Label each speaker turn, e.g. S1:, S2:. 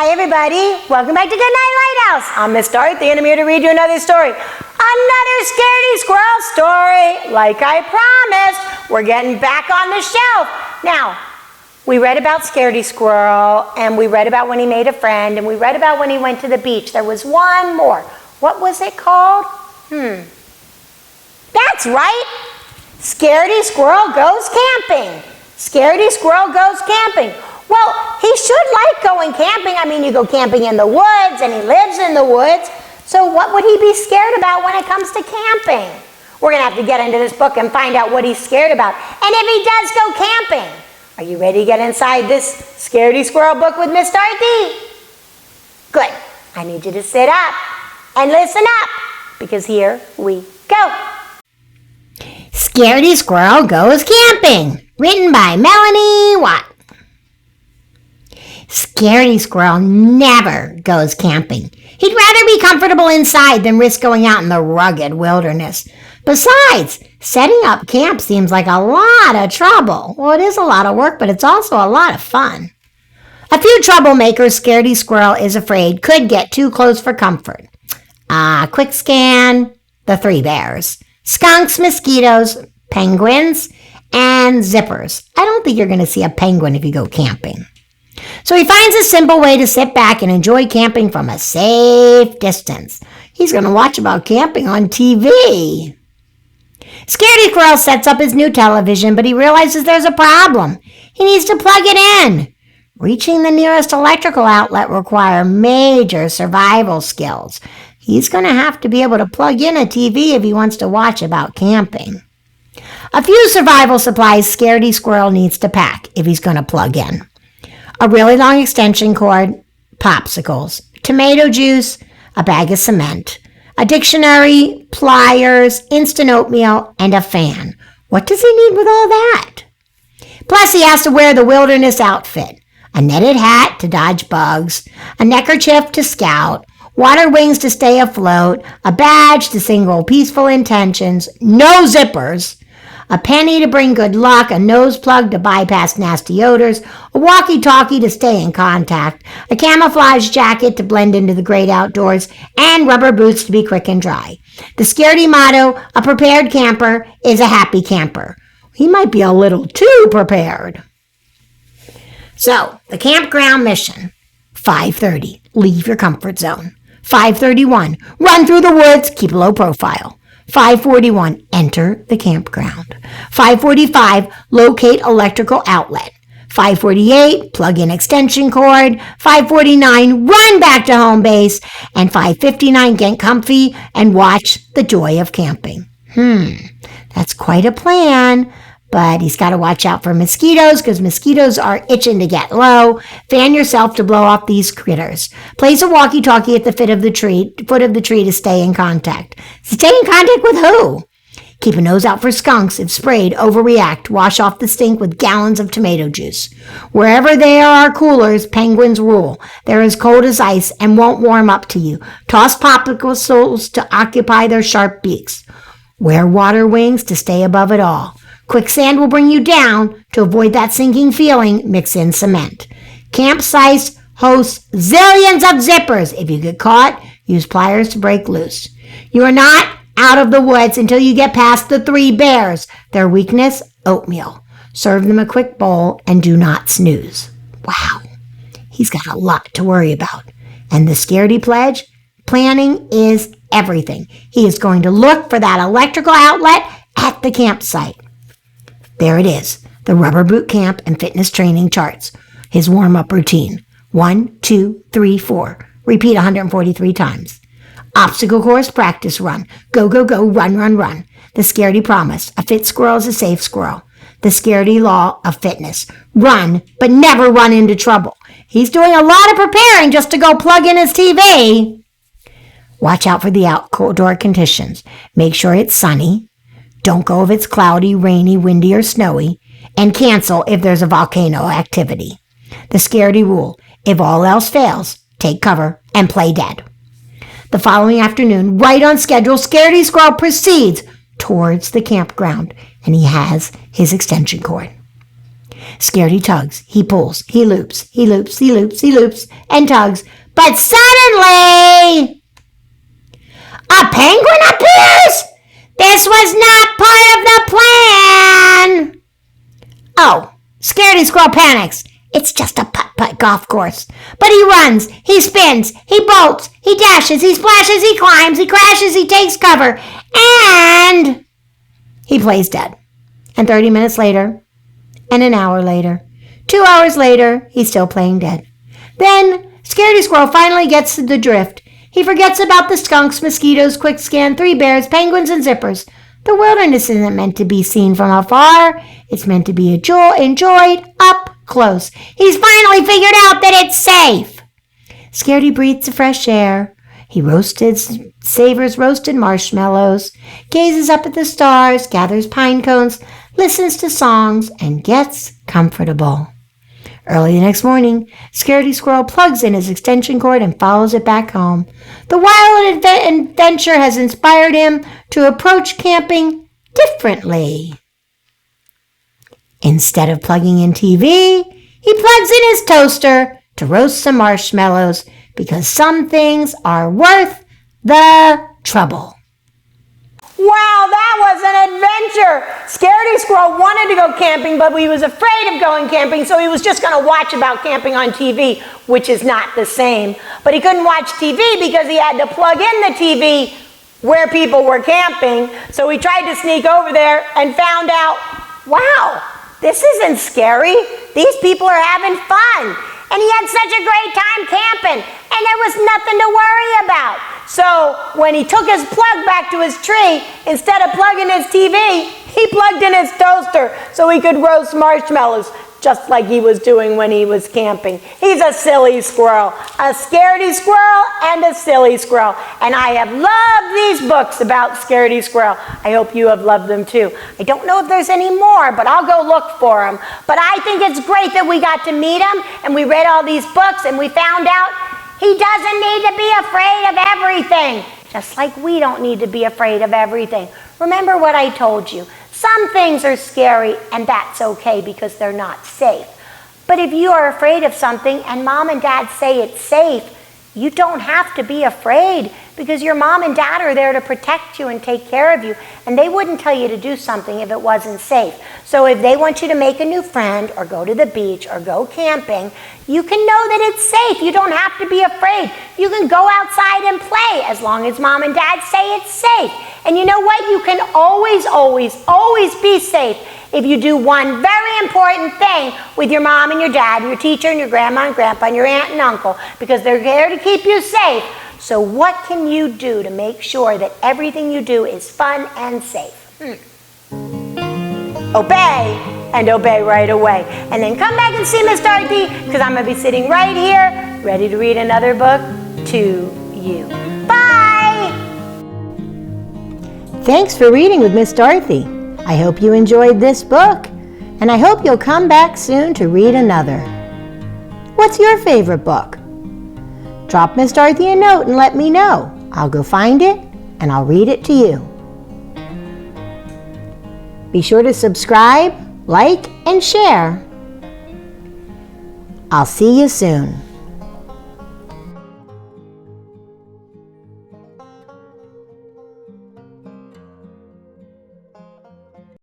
S1: Hi, everybody. Welcome back to Goodnight Lighthouse. I'm Miss Dorothy, and I'm here to read you another story. Another Scaredy Squirrel story. Like I promised, we're getting back on the shelf. Now, we read about Scaredy Squirrel, and we read about when he made a friend, and we read about when he went to the beach. There was one more. What was it called? That's right. Scaredy Squirrel Goes Camping. Scaredy Squirrel Goes Camping. Well, he should like going camping. I mean, you go camping in the woods, and he lives in the woods. So what would he be scared about when it comes to camping? We're going to have to get into this book and find out what he's scared about. And if he does go camping, are you ready to get inside this Scaredy Squirrel book with Miss Dorothy? Good. I need you to sit up and listen up, because here we go.
S2: Scaredy Squirrel Goes Camping, written by Melanie Watt. Scaredy Squirrel never goes camping. He'd rather be comfortable inside than risk going out in the rugged wilderness. Besides, setting up camp seems like a lot of trouble. Well, it is a lot of work, but it's also a lot of fun. A few troublemakers Scaredy Squirrel is afraid could get too close for comfort. Quick scan, the 3 bears. Skunks, mosquitoes, penguins, and zippers. I don't think you're going to see a penguin if you go camping. So he finds a simple way to sit back and enjoy camping from a safe distance. He's going to watch about camping on TV. Scaredy Squirrel sets up his new television, but he realizes there's a problem. He needs to plug it in. Reaching the nearest electrical outlet requires major survival skills. He's going to have to be able to plug in a TV if he wants to watch about camping. A few survival supplies Scaredy Squirrel needs to pack if he's going to plug in. A really long extension cord, popsicles, tomato juice, a bag of cement, a dictionary, pliers, instant oatmeal, and a fan. What does he need with all that? Plus, he has to wear the wilderness outfit. A netted hat to dodge bugs, a neckerchief to scout, water wings to stay afloat, a badge to signal peaceful intentions, no zippers, a penny to bring good luck, a nose plug to bypass nasty odors, a walkie-talkie to stay in contact, a camouflage jacket to blend into the great outdoors, and rubber boots to be quick and dry. The Scaredy motto, a prepared camper is a happy camper. He might be a little too prepared. So, the campground mission. 5:30, leave your comfort zone. 5:31, run through the woods, keep a low profile. 5:41, enter the campground. 5:45, locate electrical outlet. 5:48, plug in extension cord. 5:49, run back to home base. And 5:59, get comfy and watch the joy of camping. That's quite a plan. But he's got to watch out for mosquitoes, because mosquitoes are itching to get low. Fan yourself to blow off these critters. Place a walkie-talkie at the foot of the tree to stay in contact. Stay in contact with who? Keep a nose out for skunks. If sprayed, overreact. Wash off the stink with gallons of tomato juice. Wherever there are coolers, penguins rule. They're as cold as ice and won't warm up to you. Toss popsicles to occupy their sharp beaks. Wear water wings to stay above it all. Quicksand will bring you down. To avoid that sinking feeling, mix in cement. Campsite hosts zillions of zippers. If you get caught, use pliers to break loose. You are not out of the woods until you get past the 3 bears. Their weakness, oatmeal. Serve them a quick bowl and do not snooze. Wow, he's got a lot to worry about. And the Scaredy pledge? Planning is everything. He is going to look for that electrical outlet at the campsite. There it is, the rubber boot camp and fitness training charts. His warm-up routine. 1, 2, 3, 4. Repeat 143 times. Obstacle course practice run. Go, go, go, run, run, run. The Scaredy promise. A fit squirrel is a safe squirrel. The Scaredy law of fitness. Run, but never run into trouble. He's doing a lot of preparing just to go plug in his TV. Watch out for the outdoor conditions. Make sure it's sunny. Don't go if it's cloudy, rainy, windy, or snowy. And cancel if there's a volcano activity. The Scaredy rule. If all else fails, take cover and play dead. The following afternoon, right on schedule, Scaredy Squirrel proceeds towards the campground, and he has his extension cord. Scaredy tugs, he pulls, he loops, he loops, he loops, he loops, and tugs. But suddenly, a penguin appears! This was not part of the plan! Oh, Scaredy Squirrel panics. It's just a putt-putt golf course. But he runs, he spins, he bolts, he dashes, he splashes, he climbs, he crashes, he takes cover, and he plays dead. And 30 minutes later, and an hour later, 2 hours later, he's still playing dead. Then, Scaredy Squirrel finally gets the drift. He forgets about the skunks, mosquitoes, quick scan, 3 bears, penguins, and zippers. The wilderness isn't meant to be seen from afar. It's meant to be enjoyed up close. He's finally figured out that it's safe. Scaredy breathes the fresh air. He savors roasted marshmallows, gazes up at the stars, gathers pine cones, listens to songs, and gets comfortable. Early the next morning, Scaredy Squirrel plugs in his extension cord and follows it back home. The wild adventure has inspired him to approach camping differently. Instead of plugging in TV, he plugs in his toaster to roast some marshmallows because some things are worth the trouble.
S1: Wow, that was an adventure. Scaredy Squirrel wanted to go camping, but he was afraid of going camping, so he was just going to watch about camping on TV, which is not the same. But he couldn't watch TV because he had to plug in the TV where people were camping. So he tried to sneak over there and found out, wow, this isn't scary. These people are having fun. And he had such a great time camping, and there was nothing to worry about. So when he took his plug back to his tree, instead of plugging his TV, he plugged in his toaster so he could roast marshmallows, just like he was doing when he was camping. He's a silly squirrel, a scaredy squirrel and a silly squirrel. And I have loved these books about Scaredy Squirrel. I hope you have loved them too. I don't know if there's any more, but I'll go look for them. But I think it's great that we got to meet him and we read all these books and we found out he doesn't need to be afraid of everything, just like we don't need to be afraid of everything. Remember what I told you. Some things are scary, and that's okay because they're not safe. But if you are afraid of something and mom and dad say it's safe, you don't have to be afraid because your mom and dad are there to protect you and take care of you, and they wouldn't tell you to do something if it wasn't safe. So if they want you to make a new friend or go to the beach or go camping, you can know that it's safe. You don't have to be afraid. You can go outside and play as long as mom and dad say it's safe. And you know what? You can always, always, always be safe if you do one very important thing with your mom and your dad and your teacher and your grandma and grandpa and your aunt and uncle, because they're there to keep you safe. So what can you do to make sure that everything you do is fun and safe? Obey, and obey right away. And then come back and see Miss Dorothy, because I'm going to be sitting right here, ready to read another book to you. Bye!
S2: Thanks for reading with Miss Dorothy. I hope you enjoyed this book, and I hope you'll come back soon to read another. What's your favorite book? Drop Miss Dorothy a note and let me know. I'll go find it, and I'll read it to you. Be sure to subscribe, like, and share. I'll see you soon.